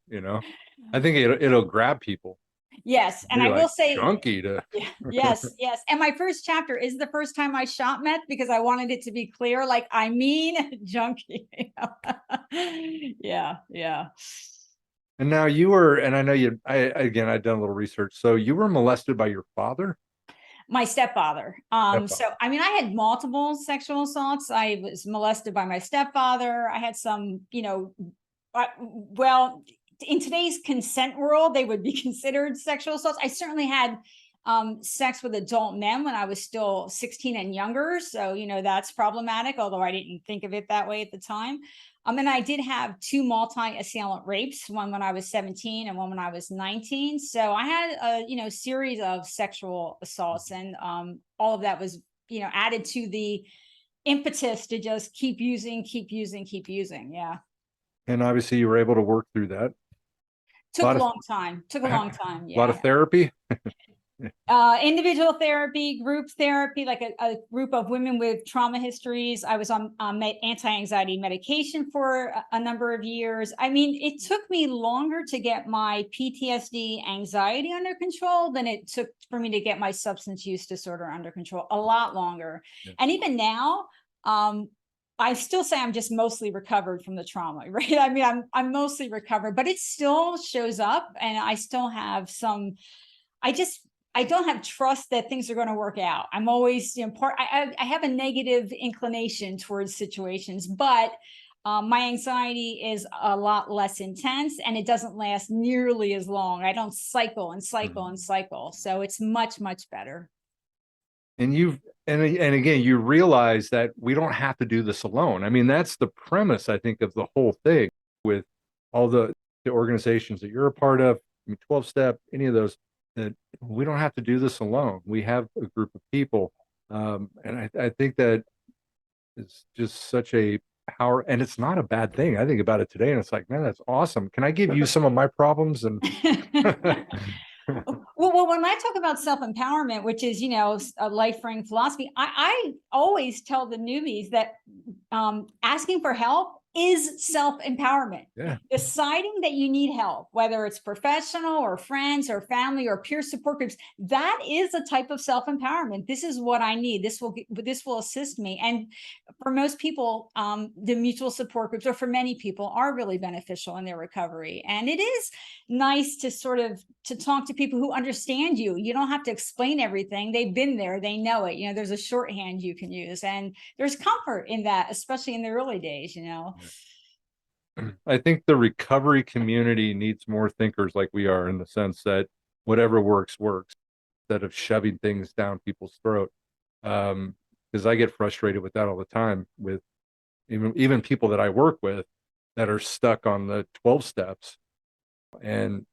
I think it'll grab people. Yes, and I will say junkie to yes. And my first chapter is the first time I shot meth because I wanted it to be clear, like I mean junkie. Yeah. And now you were, and I know I'd done a little research. So you were molested by your father? My stepfather. So I mean, I had multiple sexual assaults. I was molested by my stepfather. I had some, well, in today's consent world, they would be considered sexual assaults. I certainly had sex with adult men when I was still 16 and younger. So, that's problematic, although I didn't think of it that way at the time. And I did have 2 multi-assailant rapes, one when I was 17 and one when I was 19. So I had a, series of sexual assaults, and all of that was, added to the impetus to just keep using. Yeah. And obviously you were able to work through that. Took a long time. Yeah. A lot of therapy. Individual therapy, group therapy, like a group of women with trauma histories. I was on anti-anxiety medication for a number of years. I mean, it took me longer to get my PTSD anxiety under control than it took for me to get my substance use disorder under control. A lot longer. Yeah. And even now, I still say I'm just mostly recovered from the trauma, right? I mean, I'm mostly recovered, but it still shows up, and I still have some. I don't have trust that things are going to work out. I'm always, I have a negative inclination towards situations, but my anxiety is a lot less intense, and it doesn't last nearly as long. I don't cycle and cycle. So it's much, much better. And again, you realize that we don't have to do this alone. I mean, that's the premise, I think, of the whole thing with all the organizations that you're a part of, 12-step, any of those, that we don't have to do this alone. We have a group of people. And I think that it's just such a power, and it's not a bad thing. I think about it today and it's like, man, that's awesome. Can I give you some of my problems? And well, when I talk about self-empowerment, which is, a life-frame philosophy, I always tell the newbies that asking for help is self-empowerment. Yeah. Deciding that you need help, whether it's professional or friends or family or peer support groups, that is a type of self-empowerment. This is what I need. This will assist me. And for most people, the mutual support groups, or for many people, are really beneficial in their recovery. And it is nice to to talk to people who understand you. You don't have to explain everything. They've been there. They know it. There's a shorthand you can use, and there's comfort in that, especially in the early days, I think the recovery community needs more thinkers like we are, in the sense that whatever works, instead of shoving things down people's throat. Because I get frustrated with that all the time, with even people that I work with that are stuck on the 12 steps. And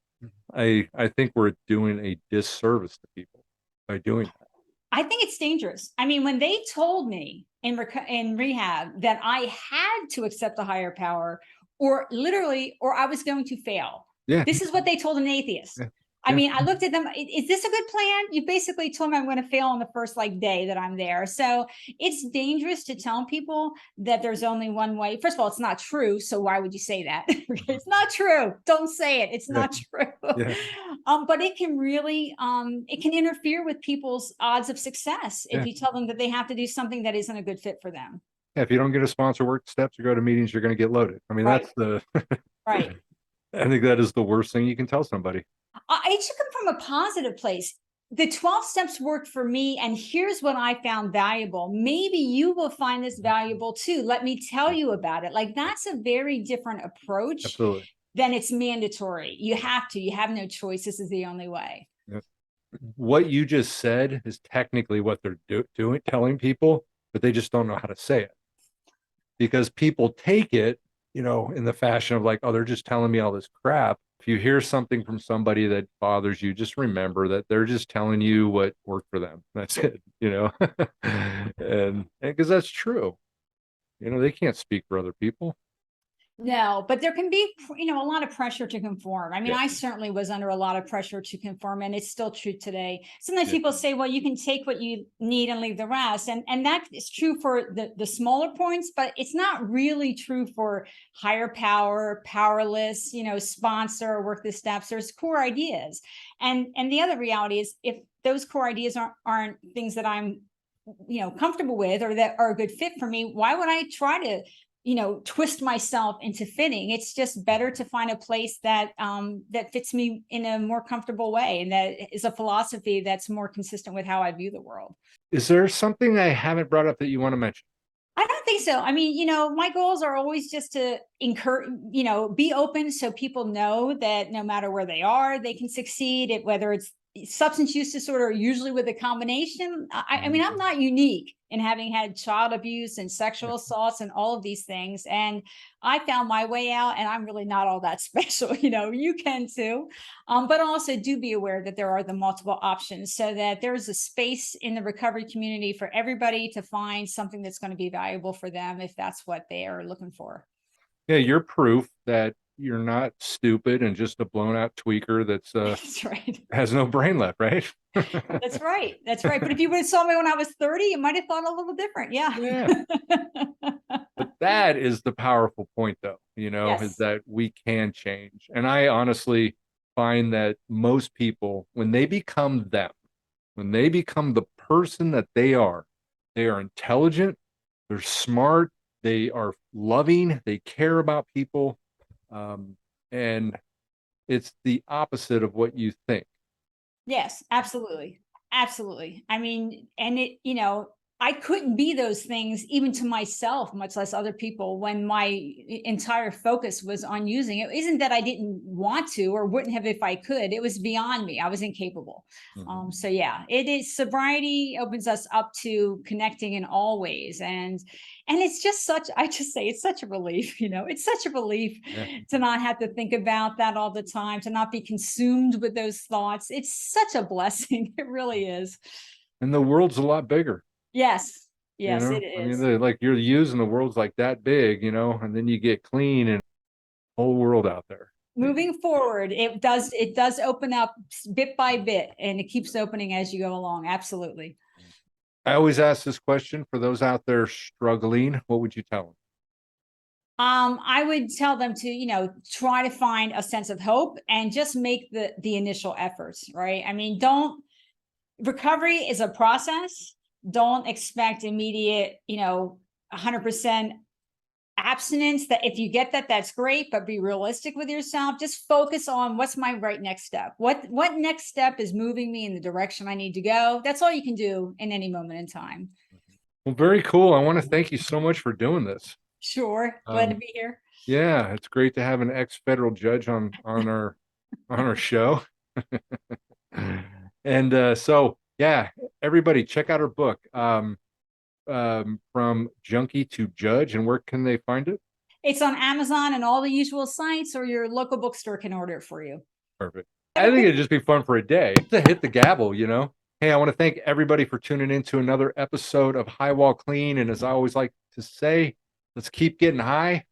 I think we're doing a disservice to people. by doing that? I think it's dangerous. I mean, when they told me in rehab that I had to accept a higher power, or literally, or I was going to fail. Yeah. This is what they told an atheist. Yeah. I mean, I looked at them. Is this a good plan? You basically told me I'm going to fail on the first day that I'm there. So it's dangerous to tell people that there's only one way. First of all, it's not true. So why would you say that? It's not true. Don't say it. It's not true. Yeah. But it can really, it can interfere with people's odds of success if you tell them that they have to do something that isn't a good fit for them. Yeah, if you don't get a sponsor work steps or go to meetings, you're going to get loaded. I mean, that's the right. I think that is the worst thing you can tell somebody. It should come from a positive place. The 12 steps worked for me, and here's what I found valuable. Maybe you will find this valuable too. Let me tell you about it. Like, that's a very different approach. Absolutely. Than it's mandatory. You have no choice. This is the only way. Yeah. What you just said is technically what they're telling people, but they just don't know how to say it, because people take it, in the fashion of like, oh, they're just telling me all this crap. If you hear something from somebody that bothers you, just remember that they're just telling you what worked for them. That's it, and because that's true. They can't speak for other people. No, but there can be, a lot of pressure to conform. I mean, I certainly was under a lot of pressure to conform, and it's still true today. Sometimes people say, well, you can take what you need and leave the rest. And that is true for the smaller points, but it's not really true for higher power, powerless, sponsor, work the steps. There's core ideas. And the other reality is, if those core ideas aren't things that I'm, comfortable with, or that are a good fit for me, why would I try to twist myself into fitting? It's just better to find a place that that fits me in a more comfortable way, and that is a philosophy that's more consistent with how I view the world. Is there something I haven't brought up that you want to mention? I don't think so. I mean, my goals are always just to encourage, be open, so people know that no matter where they are, they can succeed. Whether it's substance use disorder, usually with a combination. I mean, I'm not unique in having had child abuse and sexual assaults and all of these things. And I found my way out, and I'm really not all that special. You can too. But also do be aware that there are the multiple options, so that there's a space in the recovery community for everybody to find something that's going to be valuable for them, if that's what they are looking for. Yeah, you're proof that you're not stupid and just a blown out tweaker that's right. Has no brain left, right? That's right. That's right. But if you would have saw me when I was 30, you might have thought a little different. Yeah. But that is the powerful point, though, is that we can change. And I honestly find that most people, when they become them, when they become the person that they are intelligent, they're smart, they are loving, they care about people. And it's the opposite of what you think. Yes, absolutely. Absolutely. I mean, and I couldn't be those things even to myself, much less other people, when my entire focus was on using it. It isn't that I didn't want to or wouldn't have if I could. It was beyond me. I was incapable. Mm-hmm. So yeah, it is. Sobriety opens us up to connecting in all ways. And it's just it's such a relief, it's such a relief to not have to think about that all the time, to not be consumed with those thoughts. It's such a blessing. It really is. And the world's a lot bigger. Yes. Yes, it is. I mean, like, you're using the world's like that big, and then you get clean and whole world out there. Moving forward, it does open up bit by bit, and it keeps opening as you go along. Absolutely. I always ask this question for those out there struggling. What would you tell them? I would tell them to, try to find a sense of hope and just make the initial efforts, right? I mean, recovery is a process. Don't expect immediate, 100% abstinence. That if you get that, that's great, but be realistic with yourself. Just focus on what's my right next step. What next step is moving me in the direction I need to go. That's all you can do in any moment in time. Well, very cool. I want to thank you so much for doing this. Sure. Glad to be here. Yeah, it's great to have an ex-federal judge on our show. And so yeah, everybody check out her book, From Junkie to Judge. And where can they find it? It's on Amazon and all the usual sites, or your local bookstore can order it for you. Perfect. I think it'd just be fun for a day to hit the gavel, Hey, I want to thank everybody for tuning in to another episode of High While Clean. And as I always like to say, let's keep getting high,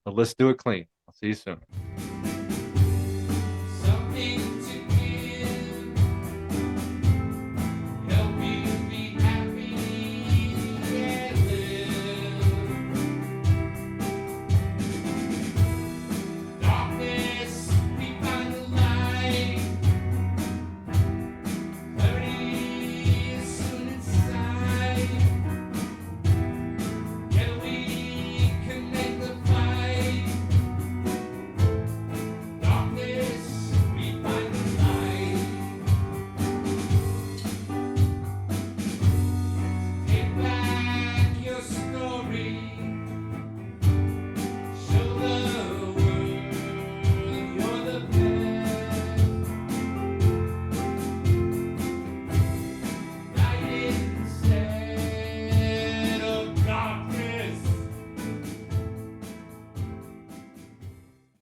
but let's do it clean. I'll see you soon.